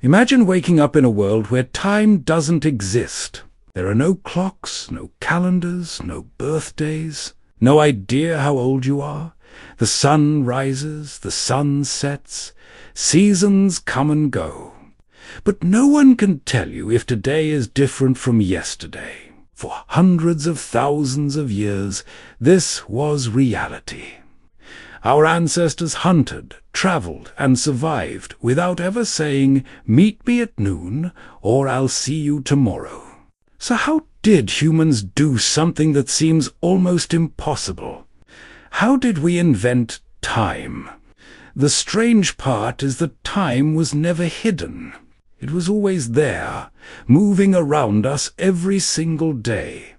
Imagine waking up in a world where time doesn't exist. There are no clocks, no calendars, no birthdays, no idea how old you are. The sun rises, the sun sets, seasons come and go. But no one can tell you if today is different from yesterday. For hundreds of thousands of years, this was reality. Our ancestors hunted, traveled, and survived without ever saying, "Meet me at noon," or "I'll see you tomorrow." So how did humans do something that seems almost impossible? How did we invent time? The strange part is that time was never hidden. It was always there, moving around us every single day.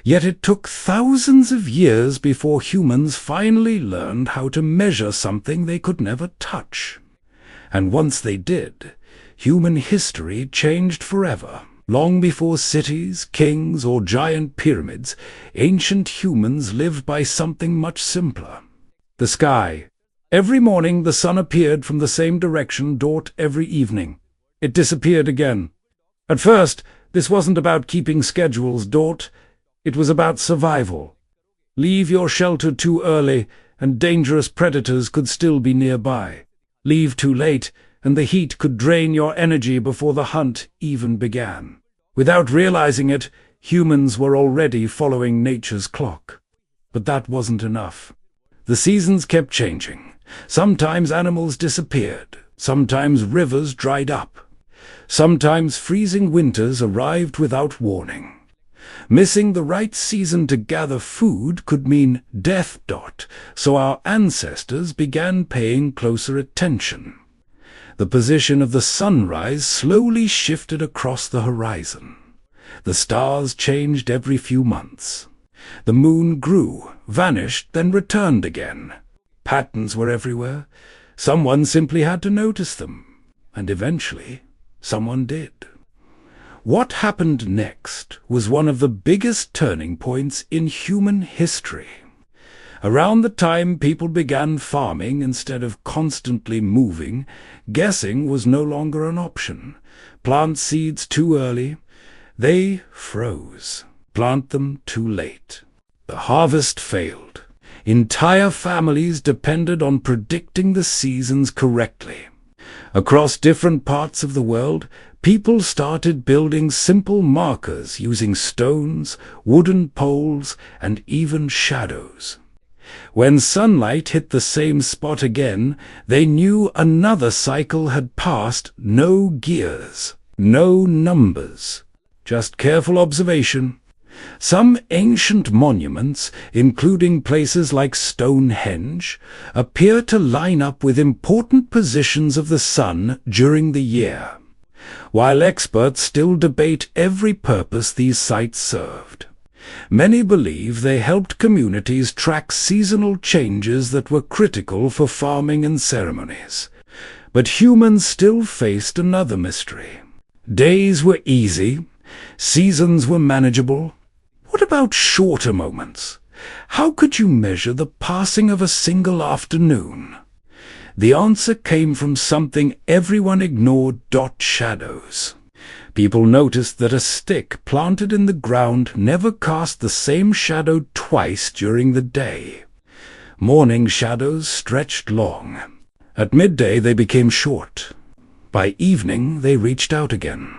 Yet it took thousands of years before humans finally learned how to measure something they could never touch. And once they did, human history changed forever. Long before cities, kings, or giant pyramids, ancient humans lived by something much simpler. The sky. Every morning the sun appeared from the same direction, every evening. It disappeared again. At first, this wasn't about keeping schedules, It was about survival. Leave your shelter too early, and dangerous predators could still be nearby. Leave too late, and the heat could drain your energy before the hunt even began. Without realizing it, humans were already following nature's clock. But that wasn't enough. The seasons kept changing. Sometimes animals disappeared. Sometimes rivers dried up. Sometimes freezing winters arrived without warning. Missing the right season to gather food could mean death. So our ancestors began paying closer attention. The position of the sunrise slowly shifted across the horizon. The stars changed every few months. The moon grew, vanished, then returned again. Patterns were everywhere. Someone simply had to notice them. And eventually, someone did. What happened next was one of the biggest turning points in human history. Around the time people began farming instead of constantly moving, guessing was no longer an option. Plant seeds too early, they froze. Plant them too late. The harvest failed. Entire families depended on predicting the seasons correctly. Across different parts of the world, people started building simple markers using stones, wooden poles, and even shadows. When sunlight hit the same spot again, they knew another cycle had passed. No gears, no numbers, just careful observation. Some ancient monuments, including places like Stonehenge, appear to line up with important positions of the sun during the year, while experts still debate every purpose these sites served. Many believe they helped communities track seasonal changes that were critical for farming and ceremonies. But humans still faced another mystery. Days were easy, seasons were manageable. What about shorter moments? How could you measure the passing of a single afternoon? The answer came from something everyone ignored: shadows. People noticed that a stick planted in the ground never cast the same shadow twice during the day. Morning shadows stretched long. At midday they became short. By evening they reached out again.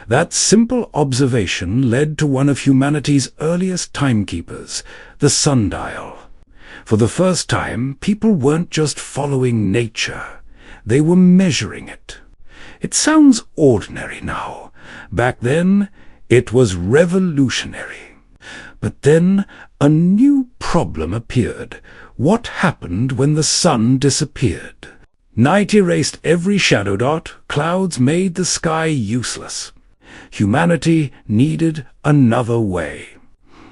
That simple observation led to one of humanity's earliest timekeepers, the sundial. For the first time, people weren't just following nature. They were measuring it. It sounds ordinary now. Back then, it was revolutionary. But then a new problem appeared. What happened when the sun disappeared? Night erased every shadow. Clouds made the sky useless. Humanity needed another way.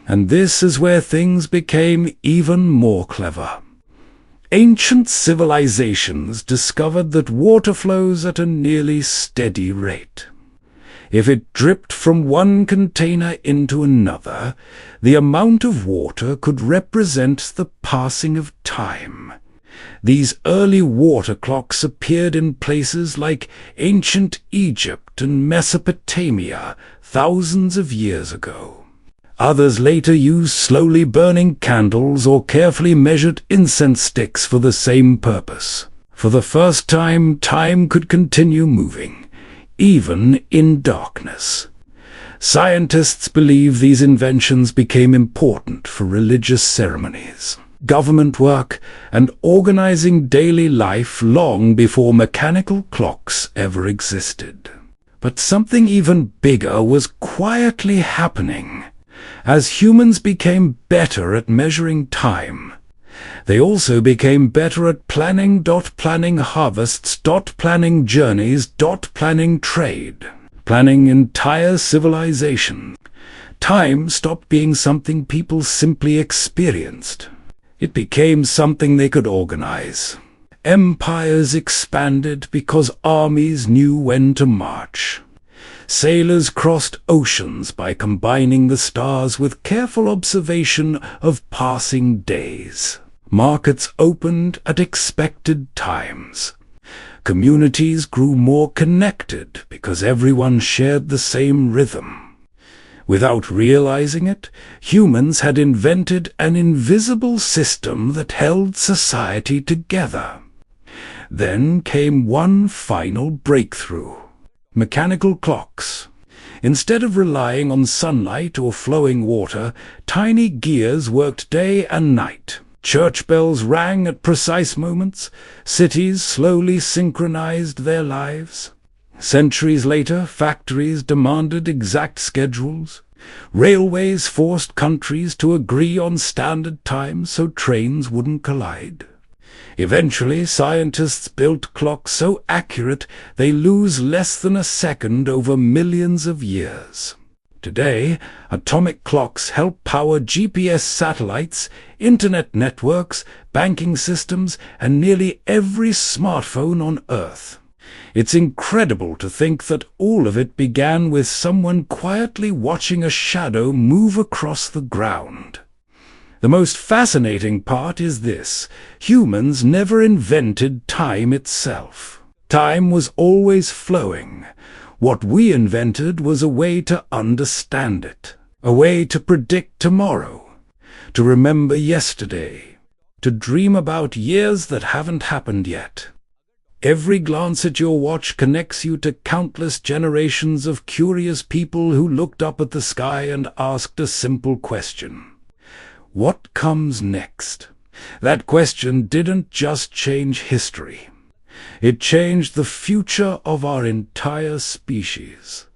And this is where things became even more clever. Ancient civilizations discovered that water flows at a nearly steady rate. If it dripped from one container into another, the amount of water could represent the passing of time. These early water clocks appeared in places like ancient Egypt and Mesopotamia thousands of years ago. Others later used slowly burning candles or carefully measured incense sticks for the same purpose. For the first time, time could continue moving, even in darkness. Scientists believe these inventions became important for religious ceremonies, government work, and organizing daily life long before mechanical clocks ever existed. But something even bigger was quietly happening. As humans became better at measuring time, they also became better at planning harvests, planning journeys, planning trade, planning entire civilizations. Time stopped being something people simply experienced. It became something they could organize. Empires expanded because armies knew when to march. Sailors crossed oceans by combining the stars with careful observation of passing days. Markets opened at expected times. Communities grew more connected because everyone shared the same rhythm. Without realizing it, humans had invented an invisible system that held society together. Then came one final breakthrough. Mechanical clocks. Instead of relying on sunlight or flowing water, tiny gears worked day and night. Church bells rang at precise moments. Cities slowly synchronized their lives. Centuries later, factories demanded exact schedules. Railways forced countries to agree on standard times so trains wouldn't collide. Eventually, scientists built clocks so accurate they lose less than a second over millions of years. Today, atomic clocks help power GPS satellites, internet networks, banking systems, and nearly every smartphone on Earth. It's incredible to think that all of it began with someone quietly watching a shadow move across the ground. The most fascinating part is this: humans never invented time itself. Time was always flowing. What we invented was a way to understand it, a way to predict tomorrow, to remember yesterday, to dream about years that haven't happened yet. Every glance at your watch connects you to countless generations of curious people who looked up at the sky and asked a simple question. What comes next? That question didn't just change history. It changed the future of our entire species.